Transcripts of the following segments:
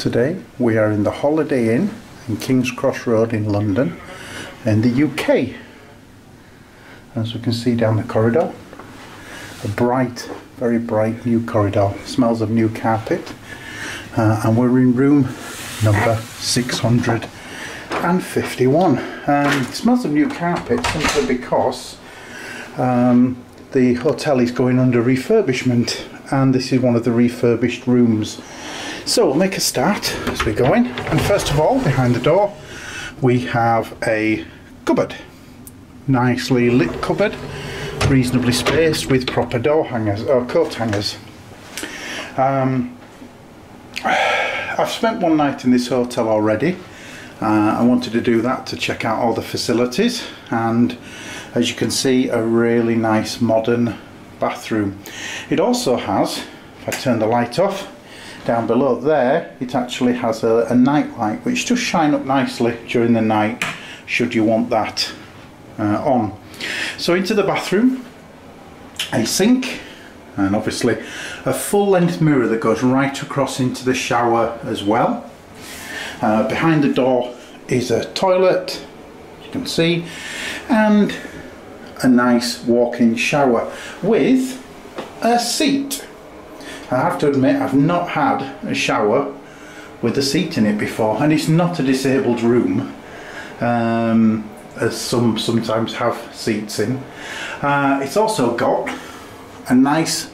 Today we are in the Holiday Inn in King's Cross Road in London in the UK. As we can see down the corridor, a bright, very bright new corridor, smells of new carpet, and we're in room number 651. It smells of new carpet simply because the hotel is going under refurbishment, and this is one of the refurbished rooms. So we'll make a start as we go in, and first of all, behind the door we have a cupboard, nicely lit cupboard, reasonably spaced with proper door hangers or coat hangers. I've spent one night in this hotel already. I wanted to do that to check out all the facilities, and as you can see, a really nice modern bathroom. It also has, if I turn the light off, down below there it actually has a night light which does shine up nicely during the night should you want that on. So into the bathroom, a sink, and obviously a full-length mirror that goes right across into the shower as well. Behind the door is a toilet, you can see, and a nice walk-in shower with a seat. I have to admit, I've not had a shower with a seat in it before, and it's not a disabled room, as some sometimes have seats in. It's also got a nice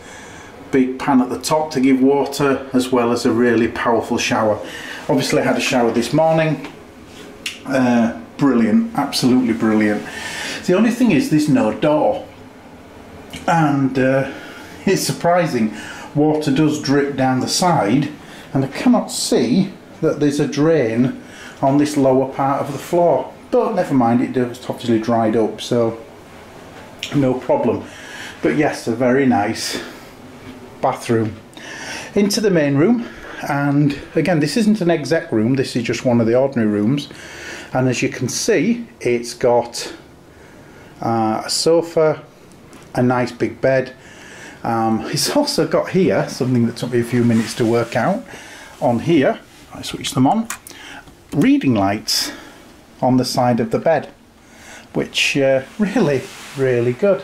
big pan at the top to give water, as well as a really powerful shower. Obviously I had a shower this morning. Brilliant, absolutely brilliant. The only thing is there's no door, and it's surprising, water does drip down the side, and I cannot see that there's a drain on this lower part of the floor, but never mind, it does obviously dried up, so no problem. But yes, a very nice bathroom. Into the main room, and again, this isn't an exec room, this is just one of the ordinary rooms, and as you can see, it's got a sofa, a nice big bed. It's also got here something that took me a few minutes to work out. On here, I switch them on, reading lights on the side of the bed, which really good,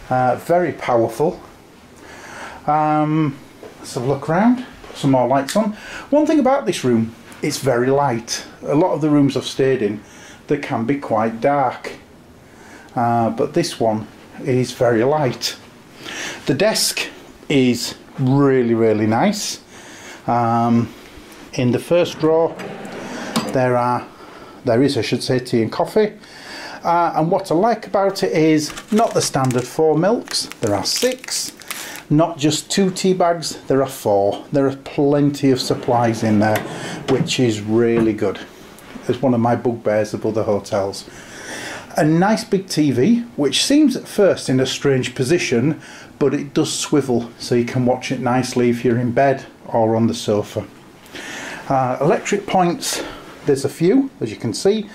very powerful. Let's have a look around, put some more lights on. One thing about this room, it's very light. A lot of the rooms I've stayed in, they can be quite dark, but this one is very light. The desk is really nice. In the first drawer there is, I should say, tea and coffee, and what I like about it is not the standard 4 milks, there are 6, not just 2 tea bags, there are 4. There are plenty of supplies in there, which is really good. It's one of my bugbears of other hotels. A nice big TV, which seems at first in a strange position, but it does swivel, so you can watch it nicely if you're in bed or on the sofa. Electric points, there's a few, as you can see,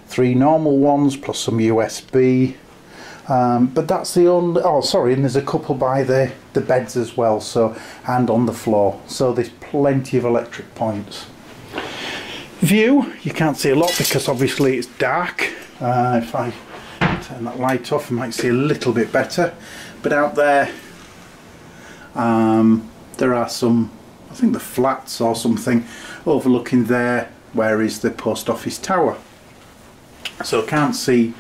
3 normal ones plus some USB, but that's the only, oh sorry, and there's a couple by the beds as well, so, and on the floor, so there's plenty of electric points. View, you can't see a lot because obviously it's dark. If I turn that light off, I might see a little bit better, but out there there are some, I think the flats or something overlooking there, where is the post office tower, so I can't see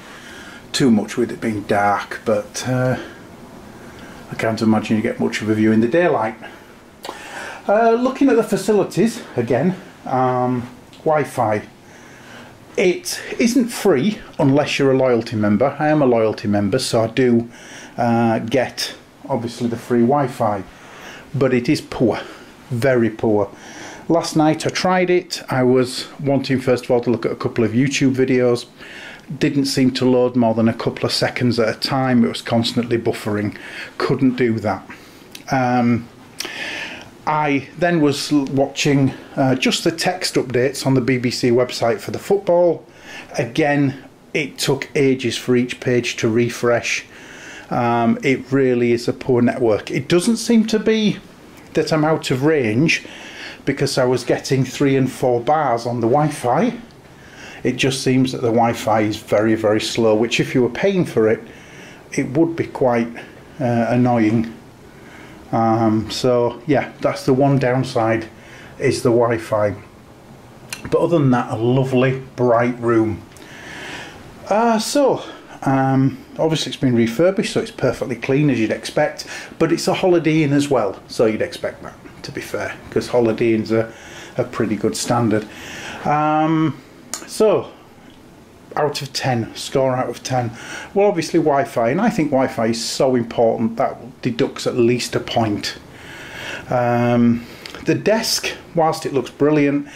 too much with it being dark, but I can't imagine you get much of a view in the daylight. Looking at the facilities again, Wi-Fi. It isn't free unless you're a loyalty member. I am a loyalty member, so I do get obviously the free Wi-Fi, but it is poor, very poor. Last night I tried it. I was wanting first of all to look at a couple of YouTube videos. Didn't seem to load more than a couple of seconds at a time. It was constantly buffering. Couldn't do that. I then was watching just the text updates on the BBC website for the football. Again, it took ages for each page to refresh. It really is a poor network. It doesn't seem to be that I'm out of range, because I was getting 3 and 4 bars on the Wi-Fi. It just seems that the Wi-Fi is very, very slow, which if you were paying for it, it would be quite annoying. So yeah, that's the one downside, is the Wi-Fi. But other than that, a lovely bright room. Obviously it's been refurbished, so it's perfectly clean as you'd expect, but it's a Holiday Inn as well, so you'd expect that, to be fair, because Holiday Inns are a pretty good standard. So out of 10, score out of 10. Well, obviously Wi-Fi, and I think Wi-Fi is so important that deducts at least a point. The desk, whilst it looks brilliant,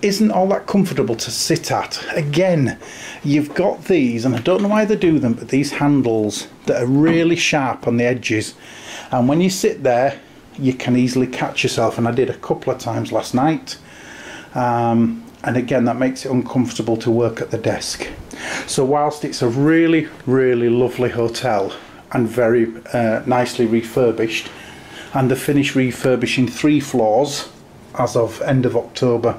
isn't all that comfortable to sit at. Again, you've got these, and I don't know why they do them, but these handles that are really sharp on the edges, and when you sit there you can easily catch yourself, and I did a couple of times last night, and again that makes it uncomfortable to work at the desk. So whilst it's a really, really lovely hotel and very nicely refurbished, and they finished refurbishing 3 floors as of end of October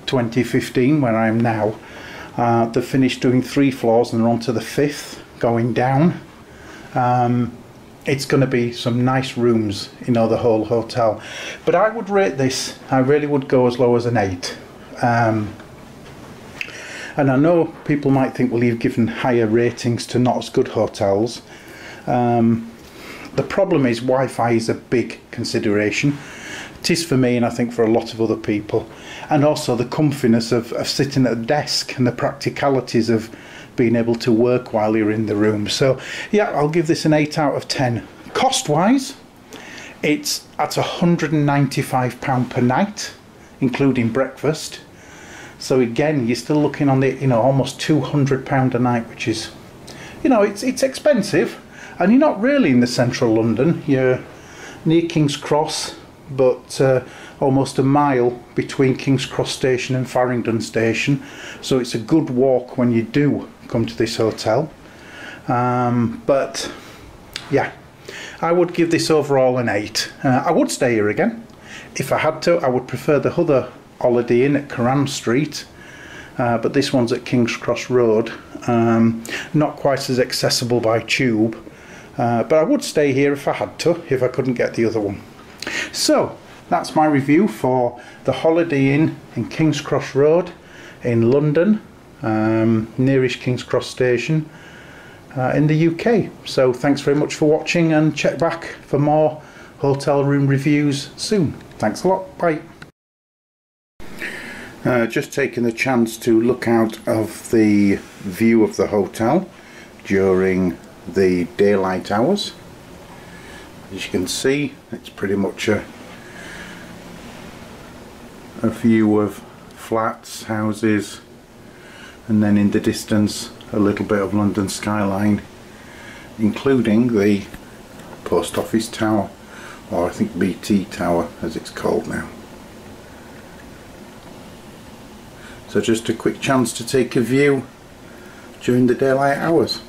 2015, where I am now, they finished doing 3 floors and they're on to the 5th going down. It's going to be some nice rooms, you know, the whole hotel. But I would rate this, I really would go as low as an 8. And I know people might think, well, you've given higher ratings to not as good hotels. The problem is Wi-Fi is a big consideration. It is for me, and I think for a lot of other people. And also the comfiness of sitting at a desk and the practicalities of being able to work while you're in the room. So yeah, I'll give this an 8 out of 10. Cost wise, it's at £195 per night, including breakfast. So again, you're still looking on the, you know, almost £200 a night, which is, you know, it's expensive. And you're not really in the central London, you're near King's Cross, but almost a mile between King's Cross station and Farringdon station, so it's a good walk when you do come to this hotel. But yeah, I would give this overall an 8. I would stay here again if I had to. I would prefer the other Holiday Inn at Coram Street, but this one's at King's Cross Road, not quite as accessible by tube, but I would stay here if I had to, if I couldn't get the other one. So that's my review for the Holiday Inn in King's Cross Road in London, nearest King's Cross station in the UK. So thanks very much for watching, and check back for more hotel room reviews soon. Thanks a lot, bye. Just taking the chance to look out of the view of the hotel during the daylight hours. As you can see, it's pretty much a view of flats, houses, and then in the distance a little bit of London skyline, including the post office tower, or I think BT Tower as it's called now. So just a quick chance to take a view during the daylight hours.